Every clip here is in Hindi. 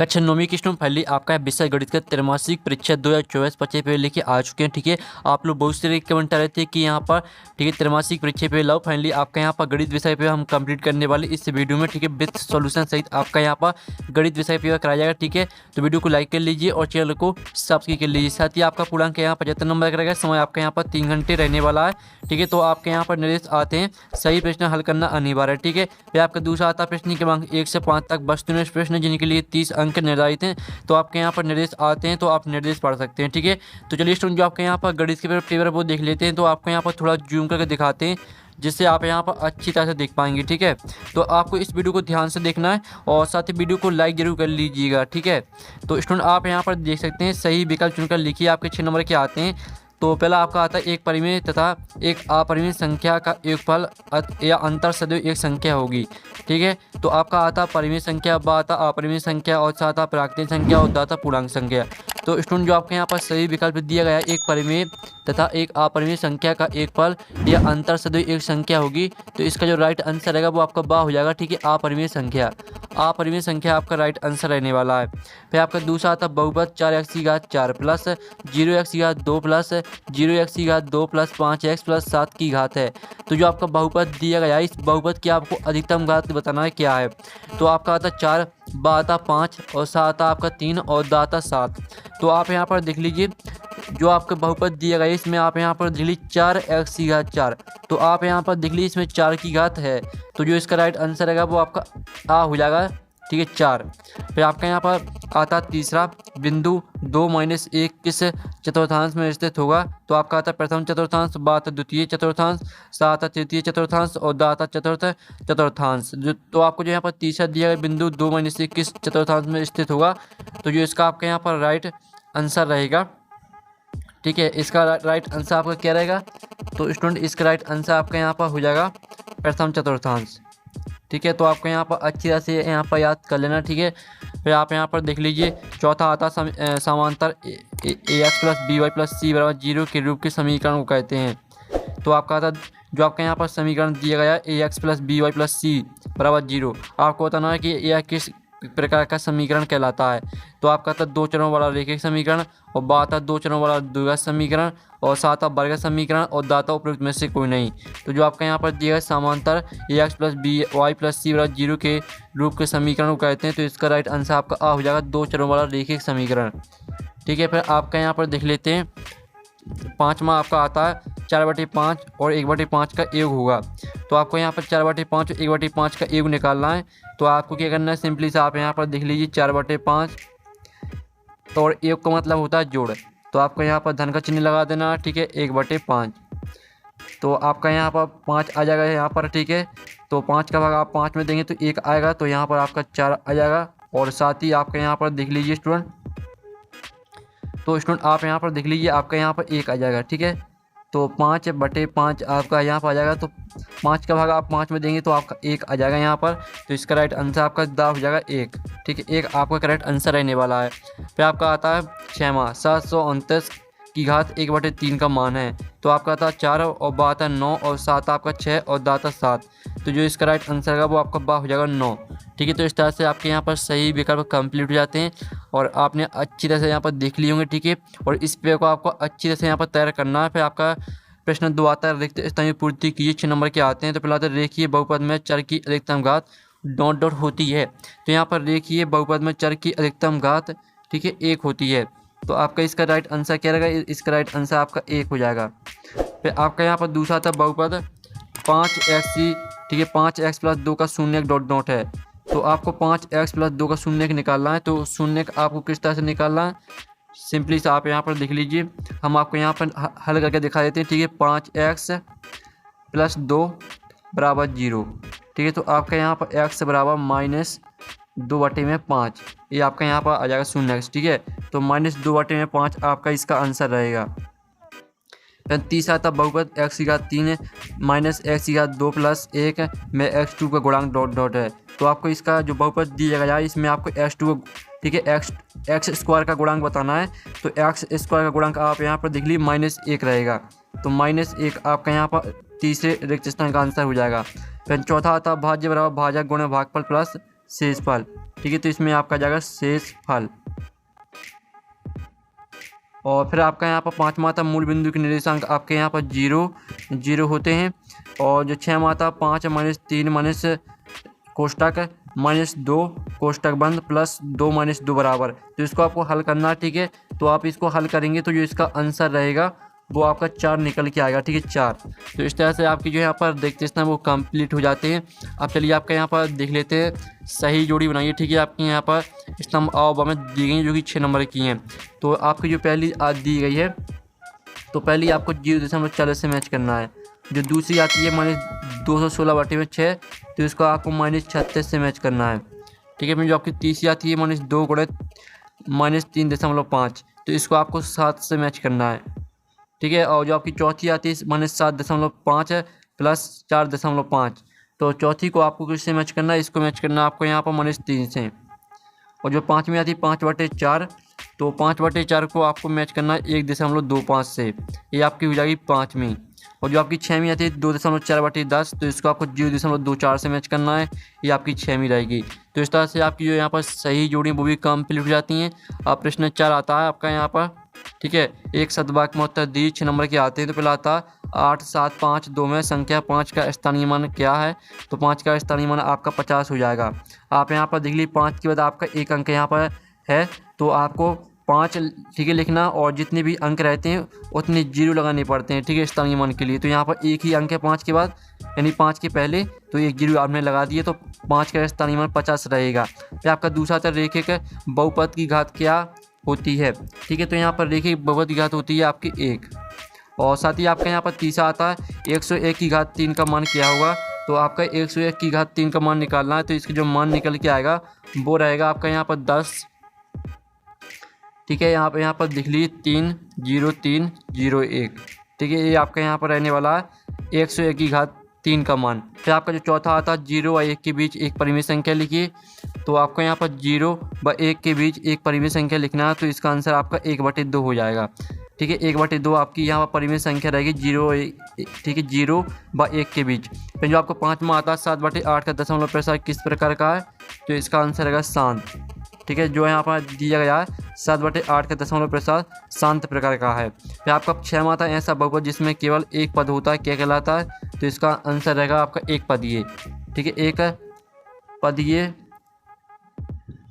कक्षा 9वीं की स्टूडेंट फाइनली आपका विषय गणित का त्रैमासिक परीक्षा 2024 25 पे लेके आ चुके हैं। ठीक है, आप लोग बहुत सारे कमेंट आ रहे थे कि यहाँ पर ठीक है त्रैमासिक परीक्षा पे लाओ। फाइनली आपका यहाँ पर गणित विषय पे हम कंप्लीट करने वाले इस वीडियो में। ठीक है, विथ सॉल्यूशन सहित आपका यहाँ पर गणित विषय पे कराया जाएगा। ठीक है, तो वीडियो को लाइक कर लीजिए और चैनल को सब्सक्राइब कर लीजिए। साथ ही आपका पूर्णांक यहाँ 75 नंबर का रहेगा। समय आपका यहाँ पर 3 घंटे रहने वाला है। ठीक है, तो आपके यहाँ पर निर्देश आते हैं, सही प्रश्न हल करना अनिवार्य है। ठीक है, फिर आपका दूसरा आता है प्रश्न क्रमांक 1 से 5 तक वस्तुनिष्ठ प्रश्न जिनके लिए 30 अंक निर्धारित हैं। तो आपके यहाँ पर निर्देश आते हैं, तो आप निर्देश पढ़ सकते हैं। ठीक है, तो चलिए स्टूडेंट जो आपके यहाँ पर गणित के पेपर वो देख लेते हैं। तो आपको यहाँ पर थोड़ा जूम करके दिखाते हैं जिससे आप यहाँ पर अच्छी तरह से देख पाएंगे। ठीक है, तो आपको इस वीडियो को ध्यान से देखना है और साथ ही वीडियो को लाइक जरूर कर लीजिएगा। ठीक है, तो स्टूडेंट आप यहाँ पर देख सकते हैं, सही विकल्प चुनकर लिखिए। आपके 6 नंबर के आते हैं। तो पहला आपका आता है एक परिमेय तथा एक अपरिमेय संख्या का योगफल या अंतर सदैव एक संख्या होगी। ठीक है, तो आपका आता परिमेय संख्या, ब आता अपरिमेय संख्या और साथ आता प्राकृतिक संख्या और दाता पूर्णांक संख्या। तो स्टूडेंट जो आपके यहाँ पर सही विकल्प दिया गया है, एक परिमेय तथा एक अपरिमेय संख्या का योगफल या अंतर सदैव एक संख्या होगी। तो इसका जो राइट आंसर रहेगा वो आपका बा हो जाएगा। ठीक है, अपरिमेय संख्या, अपरिमेय संख्या आपका राइट आंसर रहने वाला है। फिर आपका दूसरा आता बहुपद 4x की घात 4 प्लस 0x की घात 2 प्लस 0x की घात 2 प्लस 5x प्लस 7 की घात है। तो जो आपका बहुपद दिया गया है, इस बहुपद की आपको अधिकतम घात बताना है क्या है। तो आपका आता 4, बा आता 5 और सा आता आपका 3 और दा आता 7। तो आप यहाँ पर देख लीजिए जो आपका बहुपद दिया गया है, इसमें आप यहाँ पर देख लीजिए 4x की घात 4। तो आप यहाँ पर देख लीजिए इसमें 4 की घात है, तो जो इसका राइट आंसर रहेगा वो आपका आ हो जाएगा। ठीक है, 4। फिर आपका यहाँ पर आता तीसरा बिंदु 2 - 1 किस चतुर्थांश में स्थित होगा। तो आपका आता प्रथम चतुर्थांश, बा आता द्वितीय चतुर्थांश, सा आता तृतीय चतुर्थांश और दा आता चतुर्थ चतुर्थांश। तो आपको जो यहाँ पर तीसरा दिया गया बिंदु 2 - 1 किस चतुर्थांश में स्थित होगा। तो जो इसका आपका यहाँ पर राइट आंसर रहेगा। ठीक है, इसका राइट आंसर आपका क्या रहेगा। तो स्टूडेंट इसका राइट आंसर आपका यहाँ पर हो जाएगा प्रथम चतुर्थांश। ठीक है, तो आपको यहाँ पर अच्छी तरह से यहाँ पर याद कर लेना। ठीक है, फिर आप यहाँ पर देख लीजिए चौथा आता समांतर ax plus B Y plus C बराबर 0 के रूप के समीकरण को कहते हैं। तो आपका आता जो आपका यहाँ पर समीकरण दिया गया है ax plus B Y plus C बराबर 0, आपको बताना है कि यह किस प्रकार का समीकरण कहलाता है। तो आपका था 2 चरों वाला रैखिक समीकरण और बा था 2 चरों वाला द्विघात समीकरण और सात वर्ग समीकरण और दाता उपयुक्त में से कोई नहीं। तो जो आपका यहाँ पर दिया है समांतर ax plus B Y plus C बराबर 0 के रूप के समीकरण को कहते हैं। तो इसका राइट आंसर आपका आ हो जाएगा 2 चरों वाला रैखिक समीकरण। ठीक है, फिर आपका यहाँ पर देख लेते हैं पाँचवा आपका आता है 4/5 और 1/5 का योग होगा। तो आपको यहाँ पर 4/5 और 1/5 का योग निकालना है। तो आपको क्या करना है, सिंपली से आप यहाँ पर देख लीजिए 4/5 और योग का मतलब होता है जोड़। तो आपको यहाँ पर धन का चिन्ह लगा देना। ठीक है, 1/5। तो आपका यहाँ पर 5 आ जाएगा यहाँ पर। ठीक है, तो 5 का भाग आप 5 में देंगे तो 1 आएगा, तो यहाँ पर आपका 4 आ जाएगा। और साथ ही आपका यहाँ पर देख लीजिए स्टूडेंट, तो स्टूडेंट आप यहाँ पर देख लीजिए आपका यहाँ पर 1 आ जाएगा। ठीक है, तो 5/5 आपका यहाँ पर आ जाएगा। तो 5 का भाग आप 5 में देंगे तो आपका 1 आ जाएगा यहाँ पर। तो इसका राइट आंसर आपका दा हो जाएगा 1। ठीक है, 1 आपका करेक्ट आंसर रहने वाला है। फिर आपका आता है 6वां 729 की घात 1/3 का मान है। तो आपका आता 4 और बा आता 9 और सात आपका 6 और दाता 7। तो जो इसका राइट आंसर है वो आपका बा हो जाएगा 9। ठीक है, तो इस तरह से आपके यहाँ पर सही विकल्प कंप्लीट हो जाते हैं और आपने अच्छी तरह से यहाँ पर देख लिए होंगे। ठीक है, और इस पेपर को आपको अच्छी तरह से यहाँ पर तैयार करना है। फिर आपका प्रश्न 2 आता है रिक्त स्थान की पूर्ति कीजिए। 6 नंबर के आते हैं। तो पहला आता है रेखीय बहुपद में चर की अधिकतम घात ... होती है। तो यहाँ पर रेखीय बहुपद में चर की अधिकतम घात ठीक है 1 होती है। तो आपका इसका राइट आंसर क्या रहेगा, इसका राइट आंसर आपका 1 हो जाएगा। फिर आपका यहाँ पर दूसरा था बहुपद 5x। ठीक है, 5x प्लस 2 का शून्य है। तो आपको 5x प्लस 2 का शून्य निकालना है। तो शून्य आपको किस तरह से निकालना है, सिंपली से आप यहाँ पर देख लीजिए, हम आपको यहाँ पर हल करके दिखा देते हैं। ठीक है, 5x प्लस 2 बराबर 0। ठीक है, तो आपका यहाँ पर x बराबर -2/5, ये आपका यहाँ पर आ जाएगा शून्य। ठीक है, तो -2/5 आपका इसका आंसर रहेगा। फिर तीसरा था बहुपद x की घात 3 -x की घात 2 प्लस 1 में x2 का गुणांक ... है। तो आपको इसका जो बहुपद दिया गया है इसमें आपको x2 ठीक है x स्क्वायर का गुणांक बताना है। तो x स्क्वायर का गुणांक आप यहाँ पर देख लीजिए -1 रहेगा। तो -1 आपका यहाँ पर तीसरे रिक्त स्थान का आंसर हो जाएगा। फिर चौथा आता भाज्य बराबर भाजक गुणे भागफल प्लस शेषफल। ठीक है। तो इसमें आपका जाएगा शेष फल। और फिर आपका यहाँ पर 5 माता मूल बिंदु के निर्देशांक आपके यहाँ पर 0 0 होते हैं। और जो 6 माता 5 माइनस 3 माइनस कोष्टक माइनस 2 कोष्टक बंद प्लस 2 माइनस 2 बराबर। तो इसको आपको हल करना है, ठीक है। तो आप इसको हल करेंगे तो जो इसका आंसर रहेगा वो आपका 4 निकल के आएगा, ठीक है, 4। तो इस तरह से आपकी जो यहाँ पर देखते हैं वो कंप्लीट हो जाते हैं। अब चलिए आपका यहाँ पर देख लेते हैं, सही जोड़ी बनाइए, ठीक है। आपके यहाँ पर स्तंभ अ में दी गई जो कि 6 नंबर की हैं। तो आपकी जो पहली दी गई है, तो पहली आपको 0.40 से मैच करना है। जो दूसरी आती है -216/6, तो इसको आपको -36 से मैच करना है, ठीक है। फिर जो आपकी तीसरी आती है -2 गुणित -3.5, तो इसको आपको 7 से मैच करना है, ठीक है। और जो आपकी चौथी आती है -7.5 प्लस 4.5, तो चौथी को आपको किससे मैच करना है, इसको मैच करना है आपको यहाँ पर -3 से। और जो पाँचवीं आती है 5/4, तो 5/4 को आपको मैच करना है 1.25 से, ये आपकी हो जाएगी पाँचवीं। और जो आपकी छवीं आती है 2.4/10, तो इसको आपको 0.24 से मैच करना है, ये आपकी छवीं रहेगी। तो इस तरह से आपकी जो यहाँ पर सही जोड़ी वो भी कंप्लीट हो जाती हैं। अब प्रश्न 4 आता है आपका यहाँ पर, ठीक है। एक सदवाक्य में उत्तर दी 6 नंबर के आते हैं। तो पहला आता 8 7 5 2 में संख्या 5 का स्थानीय मान क्या है, तो 5 का स्थानीय मान आपका 50 हो जाएगा। आप यहाँ पर देख लीजिए 5 के बाद आपका एक अंक यहाँ पर है, तो आपको 5, ठीक है, लिखना। और जितने भी अंक रहते हैं उतने 0 लगाने पड़ते हैं, ठीक है, स्थानीय मान के लिए। तो यहाँ पर एक ही अंक है 5 के बाद, यानी 5 के पहले, तो एक 0 आपने लगा दिए, तो 5 का स्थानीय मान 50 रहेगा। फिर आपका दूसरा था रेखिक बहुपद की घात क्या होती है, ठीक है। तो यहाँ पर रेखिक बहुपद की घात होती है आपकी 1। और साथ ही आपका यहाँ पर तीसरा आता है 101 की घात 3 का मान क्या होगा, तो आपका 101 की घात 3 का मान निकालना है। तो इसके जो मान निकल के आएगा वो रहेगा आपका यहाँ पर 10, ठीक है। यहाँ पर लिख लीजिए 30301, ठीक है। ये आपका यहाँ पर रहने वाला है 101 की घात 3 का मान। फिर आपका जो चौथा आता है 0 व 1 के बीच एक परिमेय संख्या लिखिए। तो आपको यहाँ पर 0 व 1 के बीच एक परिमेय संख्या लिखना है, तो इसका आंसर आपका 1/2 हो जाएगा, ठीक है। 1/2 आपकी यहाँ पर परिमेय संख्या रहेगी 0, ठीक है, 0 व 1 के बीच। फिर जो आपको पाँचवा आता है 7/8 का दशमलव प्रसार किस प्रकार का है, तो इसका आंसर रहेगा शांत, ठीक है। जो यहाँ पर दिया गया है 7/8 का दशमलव प्रसार शांत प्रकार का है। फिर आपका 6 आता है ऐसा बहुपद जिसमें केवल एक पद होता है, क्या कहलाता है, तो इसका आंसर रहेगा आपका एक पदीय, ठीक है, एक पदीय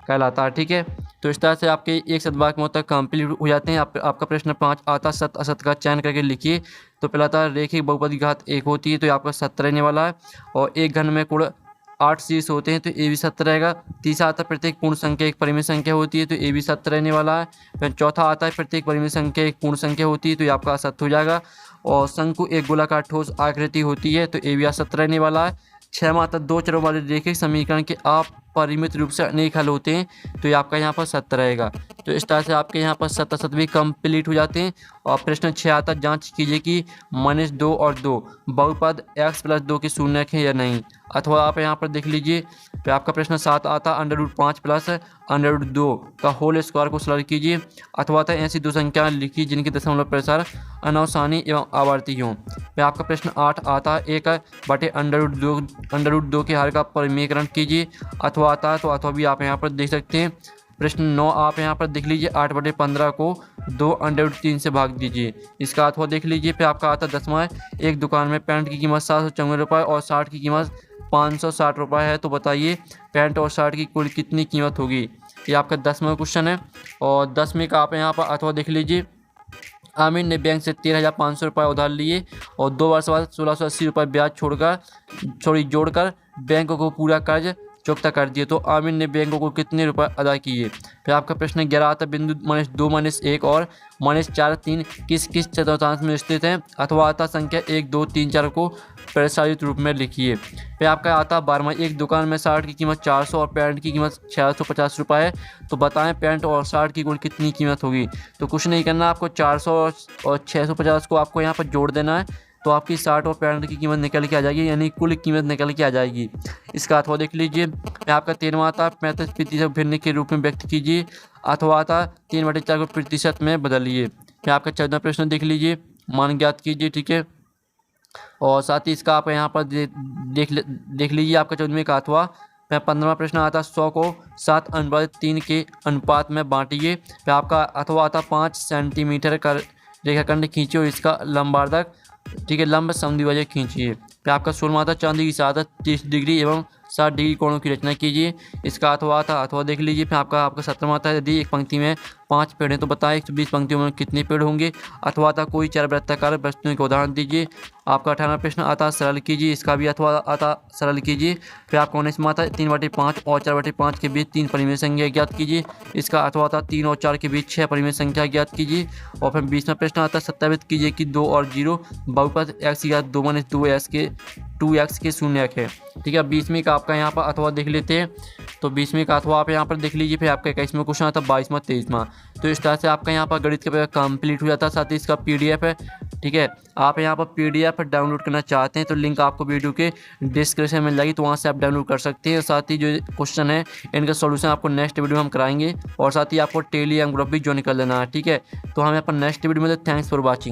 कहलाता है, ठीक है। तो इस तरह से आपके एक सदवाक्य में तक कंप्लीट हो जाते हैं। आपका प्रश्न 5 आता सत्य असत्य का चयन करके लिखिए। तो पहला था रेखिक बहुपद की घात 1 होती है, तो ये आपका 7 रहने वाला है। और एक घन में कुल 8 शीर्ष होते हैं, तो ये भी 7 रहेगा। तीसरा आता प्रत्येक पूर्ण संख्या एक परिमेय संख्या होती है, तो ये भी 7 रहने वाला है। फिर चौथा आता है प्रत्येक परिमेय संख्या एक पूर्ण संख्या होती है, तो ये आपका 7 हो जाएगा। और शंकु एक गोलाकार ठोस आकृति होती है, तो ये भी 7 रहने वाला है। 6 आता 2 चरों वाले रेखिक समीकरण के अपरिमित रूप से अनेक हल होते हैं, तो ये आपका यहाँ पर 7 रहेगा। तो इस तरह से आपके यहाँ पर 7 भी कंप्लीट हो जाते हैं। और प्रश्न 6 आता जांच कीजिए कि -2 और 2 बहुपद x + 2 के शून्यक हैं या नहीं। अथवा आप यहाँ पर देख लीजिए, फिर आपका प्रश्न 7 आता √5 + √2 का होल स्क्वायर को सरल कीजिए। अथवा था ऐसी दो संख्या लिखी जिनके दशमलव प्रसार अनवसानी एवं आवर्ती हों। फिर आपका प्रश्न 8 आता 1/√2 के हर का परिमेयकरण कीजिए। अथवा आता है, तो अथवा भी आप यहाँ पर देख सकते हैं। प्रश्न 9 आप यहाँ पर देख लीजिए 8/15 को 2√3 से भाग दीजिए, इसका अथवा देख लीजिए। फिर आपका आता 10वां, एक दुकान में पैंट की कीमत 754 रुपये और शर्ट की कीमत 560 रुपये है, तो बताइए पैंट और शर्ट की कुल कितनी कीमत होगी। ये आपका 10वां क्वेश्चन है। और 10वें का आप यहाँ पर अथवा देख लीजिए। आमिर ने बैंक से 13,500 रुपये उधार लिए और 2 वर्ष बाद 1,680 रुपये ब्याज जोड़कर बैंक को पूरा कर्ज चुकता कर दिए। तो आमिर ने बैंक को कितने रुपए अदा किए। फिर आपका प्रश्न 11 आता बिंदु -2 -1 और -4 3 किस चतुर्थांश में स्थित है। अथवा आता संख्या 1 2 3 4 को प्रसारित रूप में लिखिए। फिर आपका आता 12वां, एक दुकान में शर्ट की कीमत 400 और पैंट की कीमत 650 रुपये है, तो बताएं पैंट और शर्ट की कुल कितनी कीमत होगी। तो कुछ नहीं करना, आपको 400 और 650 को आपको यहाँ पर जोड़ देना है, तो आपकी शर्ट और पैंट की कीमत निकल के आ जाएगी, यानी कुल कीमत निकल के आ जाएगी। इसका अथवा देख लीजिए। आपका 13वां आता 35% भिन्न के रूप में व्यक्त कीजिए। अथवा आता 3/4 को प्रतिशत में बदलिए। फिर आपका 14वां प्रश्न देख लीजिए, मान ज्ञात कीजिए, ठीक है। और साथ ही इसका आप यहाँ पर देख लीजिए आपका 14वें का अथवा फिर 15वां प्रश्न आता है 100 को 7/3 के अनुपात में बांटिए। फिर आपका अथवा आता 5 सेंटीमीटर का रेखाखंड खींचिए और इसका लंबार्धक ठीक है लंब समद्विभाजक खींचिए। फिर आपका 16वां आता चांदी की सतह 30 डिग्री एवं 60 डिग्री कोणों की रचना कीजिए, इसका अथवा देख लीजिए। फिर आपका 17वां आता है यदि एक पंक्ति में 5 पेड़ हैं तो बताएं 120 पंक्तियों में कितने पेड़ होंगे। अथवा आता कोई 4 वृत्ताकार वस्तुओं के उदाहरण दीजिए। आपका 18वां प्रश्न आता सरल कीजिए, इसका भी अथवा आता सरल कीजिए। फिर आपका 19वां आता 3/5 और 4/5 के बीच 3 परिमेय संख्या ज्ञात कीजिए, इसका अथवा आता 3 और 4 के बीच 6 परिमेय संख्या ज्ञात कीजिए। और फिर 20वां प्रश्न आता सत्यापित कीजिए कि 2 और 0 बहुपद x की घात 2 के शून्य है। ठीक है, 20वीं का आपका यहाँ पर अथवा देख लेते हैं। तो 20वीं का अथवा आप यहाँ पर देख लीजिए। फिर आपका 21वां क्वेश्चन आता 22वां 23वां। तो इस तरह से आपका यहाँ पर गणित का पेपर कंप्लीट हो जाता है। साथ ही इसका PDF है। ठीक है, आप यहाँ पर PDF डाउनलोड करना चाहते हैं तो लिंक आपको वीडियो के डिस्क्रिप्शन में लगी, तो वहाँ से आप डाउनलोड कर सकते हैं। साथ ही जो क्वेश्चन है इनका सॉल्यूशन आपको नेक्स्ट वीडियो में हम कराएंगे और साथ ही आपको टेलीग्राम ग्रुप भी ज्वाइन कर लेना है। ठीक है, तो हम यहाँ पर नेक्स्ट वीडियो में थैंक्स फॉर वॉचिंग।